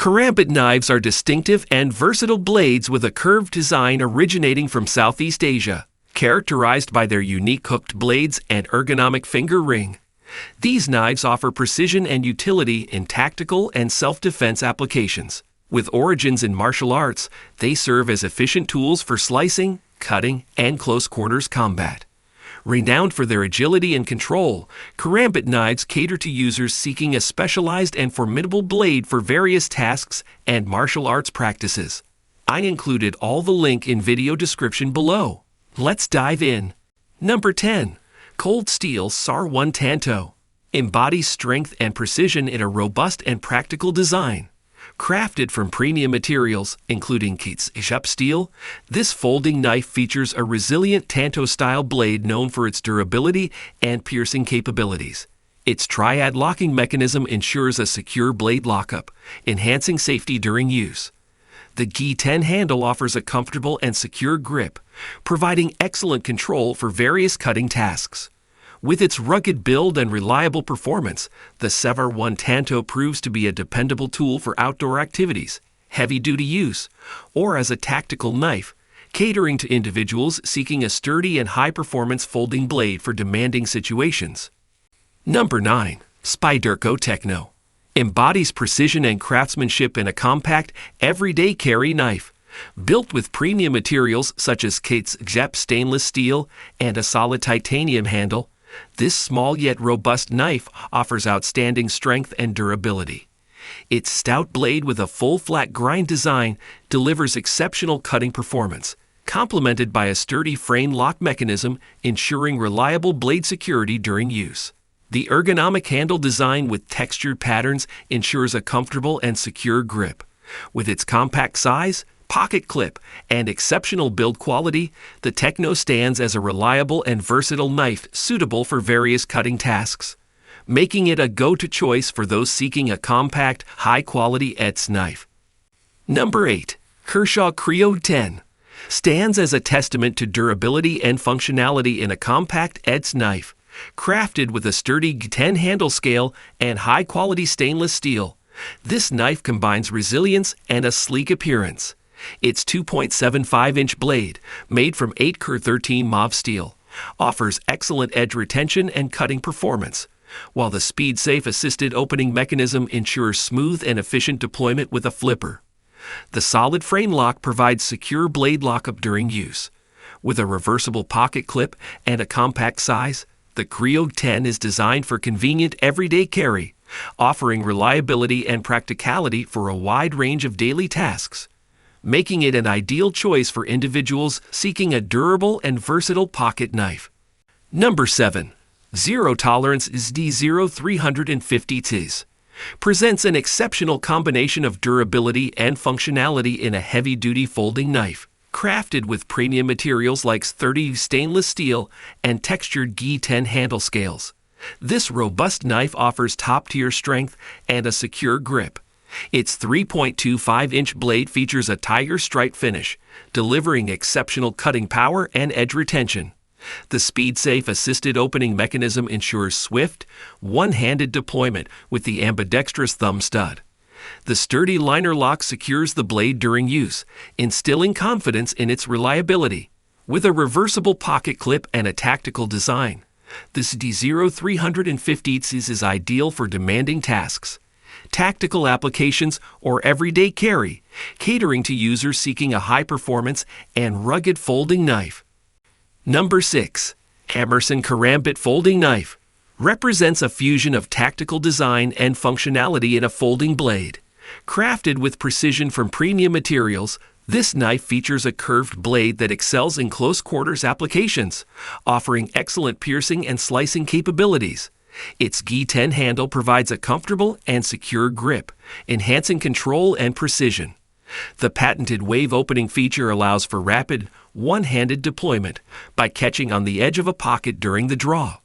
Karambit knives are distinctive and versatile blades with a curved design originating from Southeast Asia, characterized by their unique hooked blades and ergonomic finger ring. These knives offer precision and utility in tactical and self-defense applications. With origins in martial arts, they serve as efficient tools for slicing, cutting, and close-quarters combat. Renowned for their agility and control, Karambit knives cater to users seeking a specialized and formidable blade for various tasks and martial arts practices. I included all the link in video description below. Let's dive in. Number 10. Cold Steel No.1 Tanto. Embodies strength and precision in a robust and practical design. Crafted from premium materials, including Kershaw steel, this folding knife features a resilient tanto-style blade known for its durability and piercing capabilities. Its triad locking mechanism ensures a secure blade lockup, enhancing safety during use. The G10 handle offers a comfortable and secure grip, providing excellent control for various cutting tasks. With its rugged build and reliable performance, the No.1 Tanto proves to be a dependable tool for outdoor activities, heavy-duty use, or as a tactical knife, catering to individuals seeking a sturdy and high-performance folding blade for demanding situations. Number 9. Spyderco Techno. Embodies precision and craftsmanship in a compact, everyday carry knife. Built with premium materials such as Kershaw stainless steel and a solid titanium handle, this small yet robust knife offers outstanding strength and durability. Its stout blade with a full flat grind design delivers exceptional cutting performance, complemented by a sturdy frame lock mechanism ensuring reliable blade security during use. The ergonomic handle design with textured patterns ensures a comfortable and secure grip. With its compact size, pocket clip, and exceptional build quality, the Techno stands as a reliable and versatile knife suitable for various cutting tasks, making it a go-to choice for those seeking a compact, high-quality edge knife. Number 8. Kershaw Cryo 10. Stands as a testament to durability and functionality in a compact edge knife. Crafted with a sturdy G10 handle scale and high-quality stainless steel, this knife combines resilience and a sleek appearance. Its 2.75-inch blade, made from 8K13 mauve steel, offers excellent edge retention and cutting performance, while the speed-safe assisted opening mechanism ensures smooth and efficient deployment with a flipper. The solid frame lock provides secure blade lockup during use. With a reversible pocket clip and a compact size, the Cryo 10 is designed for convenient everyday carry, offering reliability and practicality for a wide range of daily tasks, making it an ideal choice for individuals seeking a durable and versatile pocket knife. Number 7. Zero Tolerance SD0350 presents an exceptional combination of durability and functionality in a heavy-duty folding knife. Crafted with premium materials like sturdy stainless steel and textured G10 handle scales, this robust knife offers top-tier strength and a secure grip. Its 3.25-inch blade features a tiger stripe finish, delivering exceptional cutting power and edge retention. The speed-safe assisted opening mechanism ensures swift, one-handed deployment with the ambidextrous thumb stud. The sturdy liner lock secures the blade during use, instilling confidence in its reliability. With a reversible pocket clip and a tactical design, this SD0350 is ideal for demanding tasks, tactical applications, or everyday carry, catering to users seeking a high-performance and rugged folding knife. Number 6. Emerson Karambit Folding Knife. Represents a fusion of tactical design and functionality in a folding blade. Crafted with precision from premium materials, this knife features a curved blade that excels in close-quarters applications, offering excellent piercing and slicing capabilities. Its G10 handle provides a comfortable and secure grip, enhancing control and precision. The patented wave opening feature allows for rapid, one-handed deployment by catching on the edge of a pocket during the draw.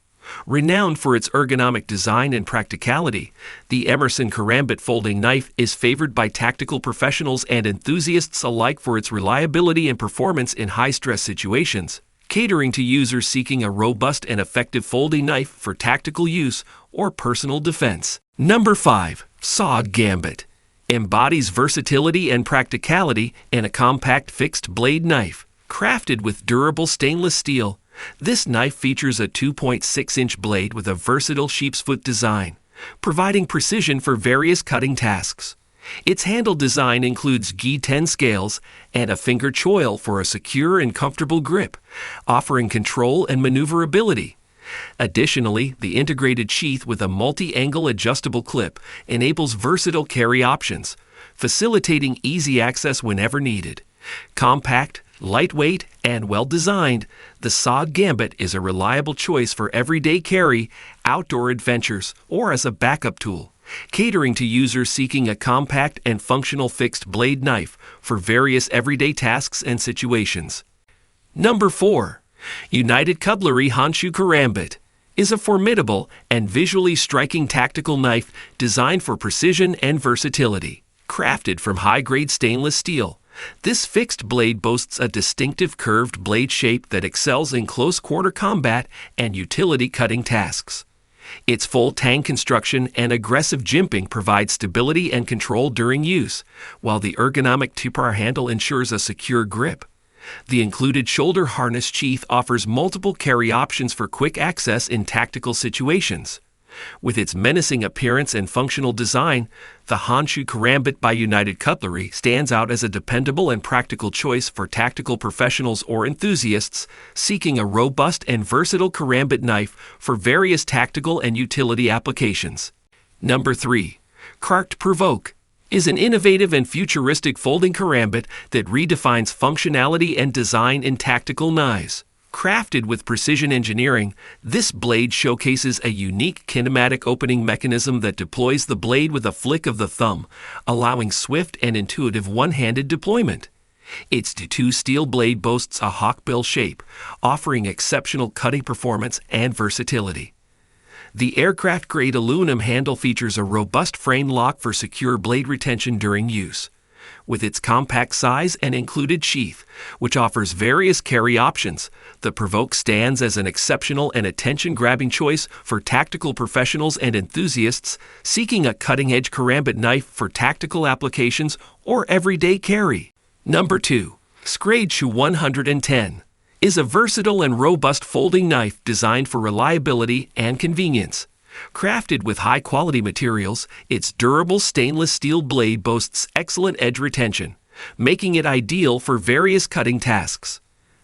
Renowned for its ergonomic design and practicality, the Emerson Karambit folding knife is favored by tactical professionals and enthusiasts alike for its reliability and performance in high-stress situations, catering to users seeking a robust and effective folding knife for tactical use or personal defense. Number 5. Hogue Gambit. embodies versatility and practicality in a compact fixed blade knife. Crafted with durable stainless steel, this knife features a 2.6-inch blade with a versatile sheep's foot design, providing precision for various cutting tasks. Its handle design includes Gi-10 scales and a finger choil for a secure and comfortable grip, offering control and maneuverability. Additionally, the integrated sheath with a multi-angle adjustable clip enables versatile carry options, facilitating easy access whenever needed. Compact, lightweight, and well-designed, the sawed gambit is a reliable choice for everyday carry, outdoor adventures, or as a backup tool, catering to users seeking a compact and functional fixed blade knife for various everyday tasks and situations. Number 4. United Cutlery Honshu Karambit is a formidable and visually striking tactical knife designed for precision and versatility. Crafted from high-grade stainless steel, this fixed blade boasts a distinctive curved blade shape that excels in close-quarter combat and utility cutting tasks. Its full tang construction and aggressive jimping provide stability and control during use, while the ergonomic two-par handle ensures a secure grip. The included shoulder harness sheath offers multiple carry options for quick access in tactical situations. With its menacing appearance and functional design, the Honshu Karambit by United Cutlery stands out as a dependable and practical choice for tactical professionals or enthusiasts seeking a robust and versatile karambit knife for various tactical and utility applications. Number 3. Krkt Provoke is an innovative and futuristic folding karambit that redefines functionality and design in tactical knives. Crafted with precision engineering, this blade showcases a unique kinematic opening mechanism that deploys the blade with a flick of the thumb, allowing swift and intuitive one-handed deployment. Its two steel blade boasts a hawkbill shape, offering exceptional cutting performance and versatility. The aircraft-grade aluminum handle features a robust frame lock for secure blade retention during use. With its compact size and included sheath, which offers various carry options, the Provoke stands as an exceptional and attention-grabbing choice for tactical professionals and enthusiasts seeking a cutting-edge karambit knife for tactical applications or everyday carry. Number 2. Schrade 110 is a versatile and robust folding knife designed for reliability and convenience. Crafted with high-quality materials, its durable stainless steel blade boasts excellent edge retention, making it ideal for various cutting tasks.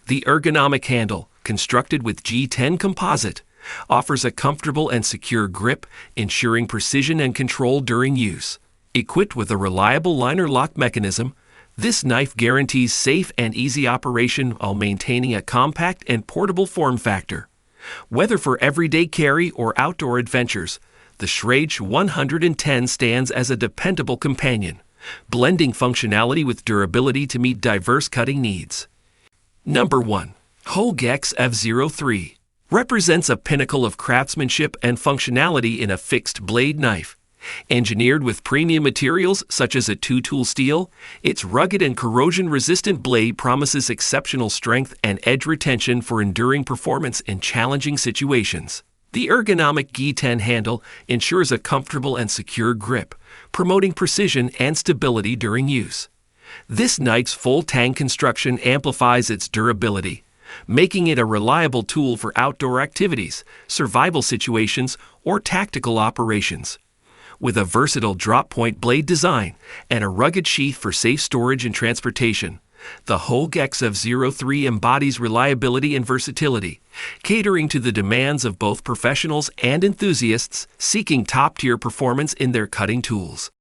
The ergonomic handle, constructed with Gi-10 composite, offers a comfortable and secure grip, ensuring precision and control during use. Equipped with a reliable liner lock mechanism, this knife guarantees safe and easy operation while maintaining a compact and portable form factor. Whether for everyday carry or outdoor adventures, the Schrade 110 stands as a dependable companion, blending functionality with durability to meet diverse cutting needs. Number 1. Hogue XF03 represents a pinnacle of craftsmanship and functionality in a fixed blade knife. Engineered with premium materials such as a two-tool steel, its rugged and corrosion-resistant blade promises exceptional strength and edge retention for enduring performance in challenging situations. The ergonomic Gi-10 handle ensures a comfortable and secure grip, promoting precision and stability during use. This knife's full tang construction amplifies its durability, making it a reliable tool for outdoor activities, survival situations, or tactical operations. With a versatile drop-point blade design and a rugged sheath for safe storage and transportation, the Hogue XF03 embodies reliability and versatility, catering to the demands of both professionals and enthusiasts seeking top-tier performance in their cutting tools.